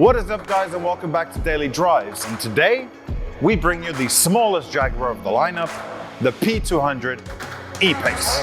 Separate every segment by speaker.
Speaker 1: What is up, guys, and welcome back to Daily Drives. And today we bring you the smallest Jaguar of the lineup, the P200 E-Pace.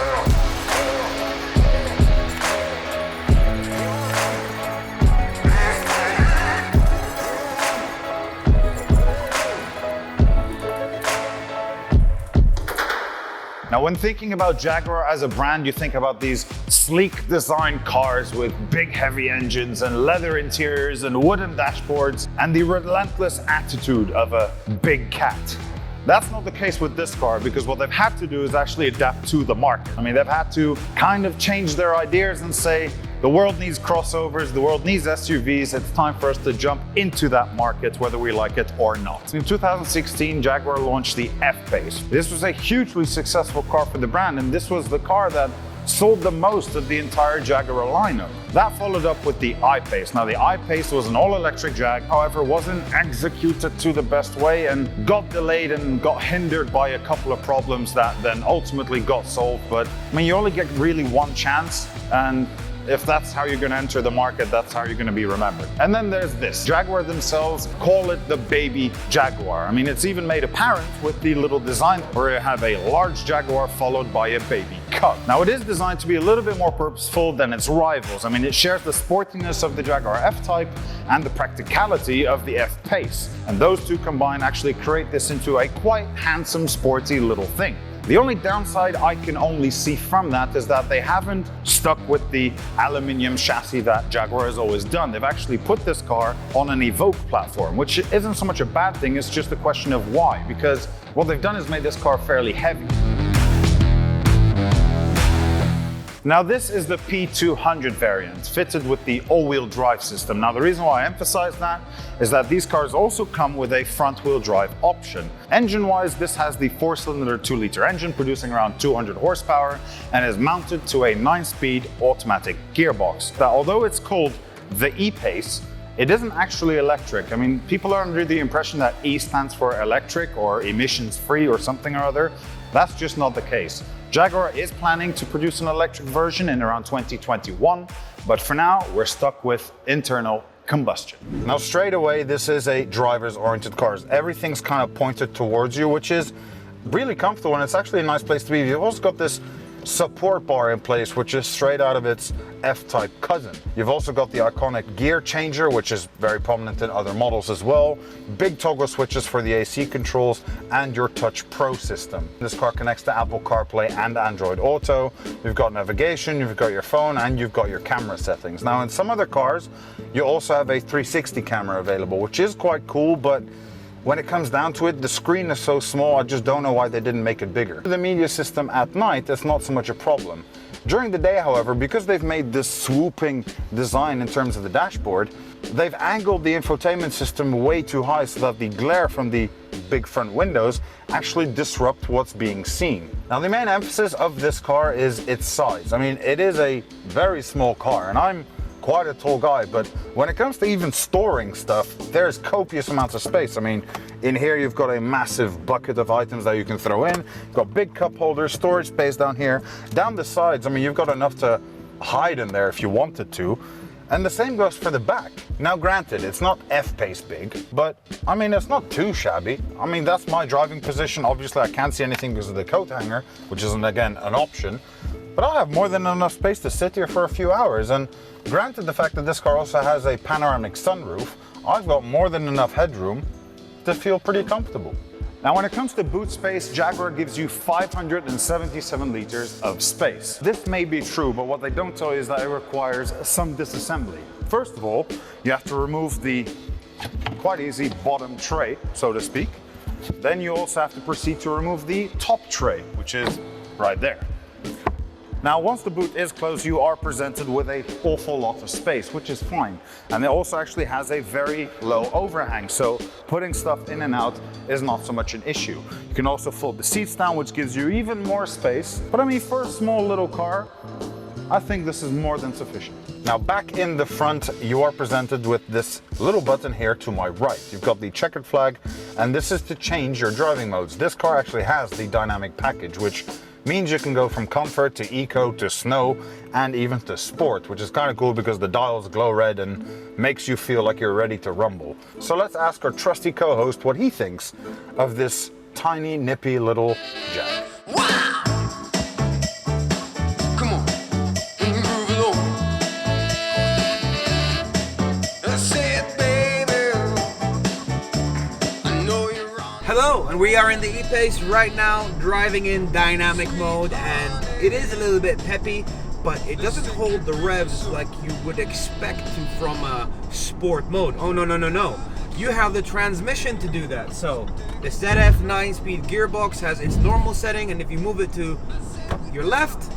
Speaker 1: Now, when thinking about Jaguar as a brand, you think about these sleek design cars with big heavy engines and leather interiors and wooden dashboards and the relentless attitude of a big cat. That's not the case with this car, because what they've had to do is actually adapt to the market. I mean, they've had to kind of change their ideas and say, the world needs crossovers, the world needs SUVs, it's time for us to jump into that market, whether we like it or not. In 2016, Jaguar launched the F-Pace. This was a hugely successful car for the brand, and this was the car that sold the most of the entire Jaguar lineup. That followed up with the I-Pace. Now, the I-Pace was an all-electric Jag, however, wasn't executed to the best way and got delayed and got hindered by a couple of problems that then ultimately got solved. But I mean, you only get really one chance, and if that's how you're going to enter the market, that's how you're going to be remembered. And then there's this. Jaguar themselves call it the baby Jaguar. I mean, it's even made apparent with the little design where you have a large Jaguar followed by a baby cub. Now, it is designed to be a little bit more purposeful than its rivals. I mean, it shares the sportiness of the Jaguar F-Type and the practicality of the F-Pace. And those two combined actually create this into a quite handsome, sporty little thing. The only downside I can only see from that is that they haven't stuck with the aluminium chassis that Jaguar has always done. They've actually put this car on an Evoque platform, which isn't so much a bad thing, it's just a question of why. Because what they've done is made this car fairly heavy. Now, this is the P200 variant, fitted with the all-wheel drive system. Now, the reason why I emphasize that is that these cars also come with a front-wheel drive option. Engine-wise, this has the 4-cylinder 2-liter engine producing around 200 horsepower and is mounted to a 9-speed automatic gearbox. Now, although it's called the E-Pace, it isn't actually electric. I mean, people are under the impression that E stands for electric or emissions-free or something or other. That's just not the case. Jaguar is planning to produce an electric version in around 2021, but for now, we're stuck with internal combustion. Now, straight away, this is a driver's-oriented car. Everything's kind of pointed towards you, which is really comfortable, and it's actually a nice place to be. You've also got this support bar in place, which is straight out of its F-Type cousin. You've also got the iconic gear changer, which is very prominent in other models as well. Big toggle switches for the AC controls and your Touch Pro system. This car connects to Apple CarPlay and Android Auto. You've got navigation, you've got your phone, and you've got your camera settings. Now, in some other cars, you also have a 360 camera available, which is quite cool, but when it comes down to it, the screen is so small, I just don't know why they didn't make it bigger. The media system at night is not so much a problem. During the day, however, because they've made this swooping design in terms of the dashboard, they've angled the infotainment system way too high so that the glare from the big front windows actually disrupt what's being seen. Now, the main emphasis of this car is its size. I mean, it is a very small car, and I'm quite a tall guy, but when it comes to even storing stuff, there's copious amounts of space. I mean, in here you've got a massive bucket of items that you can throw in. You've got big cup holders, storage space down here. Down the sides, I mean, you've got enough to hide in there if you wanted to. And the same goes for the back. Now, granted, it's not F-Pace big, but I mean, it's not too shabby. I mean, that's my driving position. Obviously, I can't see anything because of the coat hanger, which isn't, again, an option. But I have more than enough space to sit here for a few hours. And granted, the fact that this car also has a panoramic sunroof, I've got more than enough headroom to feel pretty comfortable. Now, when it comes to boot space, Jaguar gives you 577 liters of space. This may be true, but what they don't tell you is that it requires some disassembly. First of all, you have to remove the quite easy bottom tray, so to speak. Then you also have to proceed to remove the top tray, which is right there. Now, once the boot is closed, you are presented with an awful lot of space, which is fine. And it also actually has a very low overhang, so putting stuff in and out is not so much an issue. You can also fold the seats down, which gives you even more space. But I mean, for a small little car, I think this is more than sufficient. Now, back in the front, you are presented with this little button here to my right. You've got the checkered flag, and this is to change your driving modes. This car actually has the dynamic package, which means you can go from comfort to eco to snow and even to sport, which is kind of cool because the dials glow red and makes you feel like you're ready to rumble. So let's ask our trusty co-host what he thinks of this tiny, nippy little Jag.
Speaker 2: Wow! Come on, move along. I said, baby, I know you're wrong.
Speaker 3: Hello, and we are in the E-Pace right now, driving in dynamic mode, and it is a little bit peppy, but it doesn't hold the revs like you would expect to from a sport mode. Oh, no. You have the transmission to do that. So the ZF 9-speed gearbox has its normal setting, and if you move it to your left,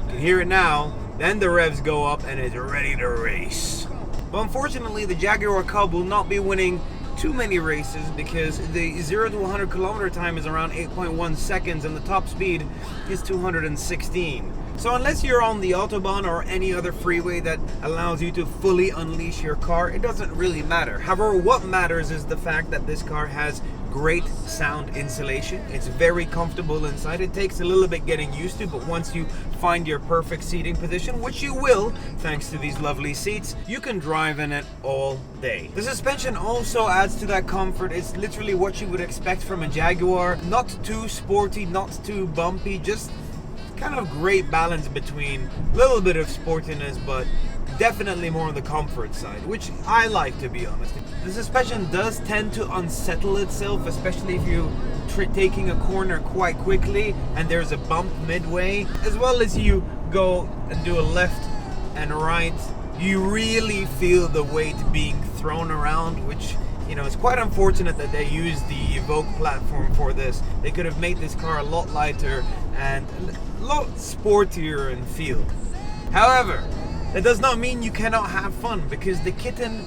Speaker 3: you can hear it now, then the revs go up and it's ready to race. But unfortunately, the Jaguar Cub will not be winning too many races because the 0 to 100 kilometer time is around 8.1 seconds and the top speed is 216. So unless you're on the Autobahn or any other freeway that allows you to fully unleash your car, it doesn't really matter. However, what matters is the fact that this car has great sound insulation. It's very comfortable inside. It takes a little bit getting used to, but once you find your perfect seating position, which you will thanks to these lovely seats, you can drive in it all day. The suspension also adds to that comfort. It's literally what you would expect from a Jaguar. Not too sporty, not too bumpy, just kind of great balance between a little bit of sportiness, but definitely more on the comfort side, which I like, to be honest. The suspension does tend to unsettle itself, especially if you're taking a corner quite quickly and there's a bump midway, as well as you go and do a left and right. You really feel the weight being thrown around, which, you know, it's quite unfortunate that they used the Evoque platform for this. They could have made this car a lot lighter and a lot sportier in feel. However, that does not mean you cannot have fun, because the kitten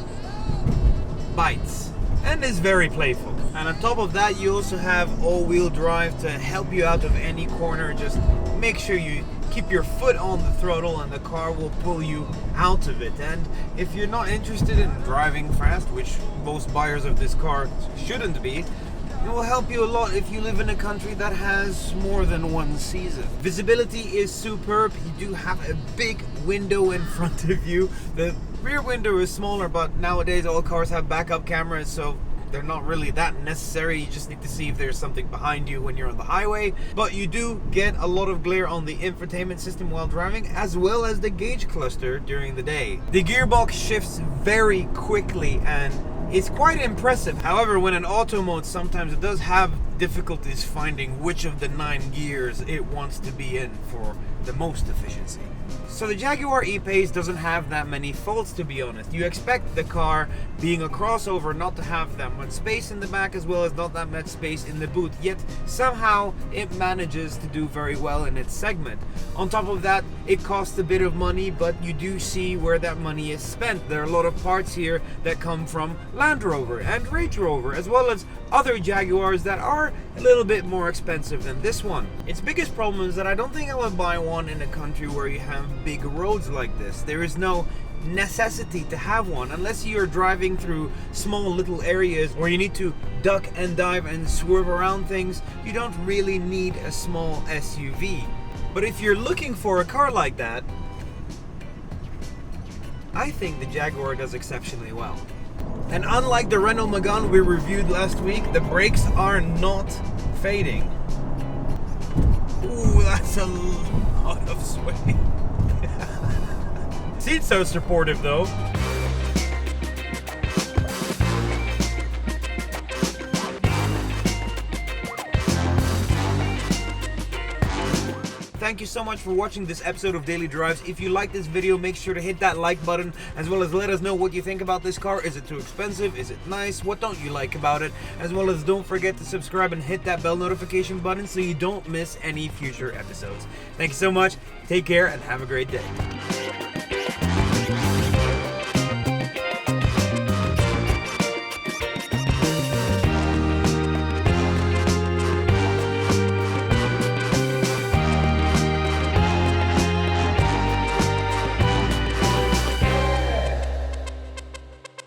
Speaker 3: bites and is very playful. And on top of that, you also have all-wheel drive to help you out of any corner. Just make sure you keep your foot on the throttle and the car will pull you out of it. And if you're not interested in driving fast, which most buyers of this car shouldn't be, it will help you a lot if you live in a country that has more than one season. Visibility is superb. You do have a big window in front of you. The rear window is smaller, but nowadays all cars have backup cameras, so they're not really that necessary. You just need to see if there's something behind you when you're on the highway. But you do get a lot of glare on the infotainment system while driving, as well as the gauge cluster during the day. The gearbox shifts very quickly and it's quite impressive. However, when in auto mode, sometimes it does have difficulties finding which of the 9 gears it wants to be in for the most efficiency. So the Jaguar E-Pace doesn't have that many faults, to be honest. You expect the car, being a crossover, not to have that much space in the back as well as not that much space in the boot, yet somehow it manages to do very well in its segment. On top of that, it costs a bit of money, but you do see where that money is spent. There are a lot of parts here that come from Land Rover and Range Rover, as well as other Jaguars that are a little bit more expensive than this one. Its biggest problem is that I don't think I would buy one in a country where you have big roads like this. There is no necessity to have one unless you're driving through small little areas where you need to duck and dive and swerve around things. You don't really need a small SUV. But if you're looking for a car like that, I think the Jaguar does exceptionally well. And unlike the Renault Megane we reviewed last week, the brakes are not fading. Ooh, that's a lot of sway. Seat's so supportive though. Thank you so much for watching this episode of Daily Drives. If you like this video, make sure to hit that like button, as well as let us know what you think about this car. Is it too expensive? Is it nice? What don't you like about it? As well as don't forget to subscribe and hit that bell notification button so you don't miss any future episodes. Thank you so much. Take care and have a great day.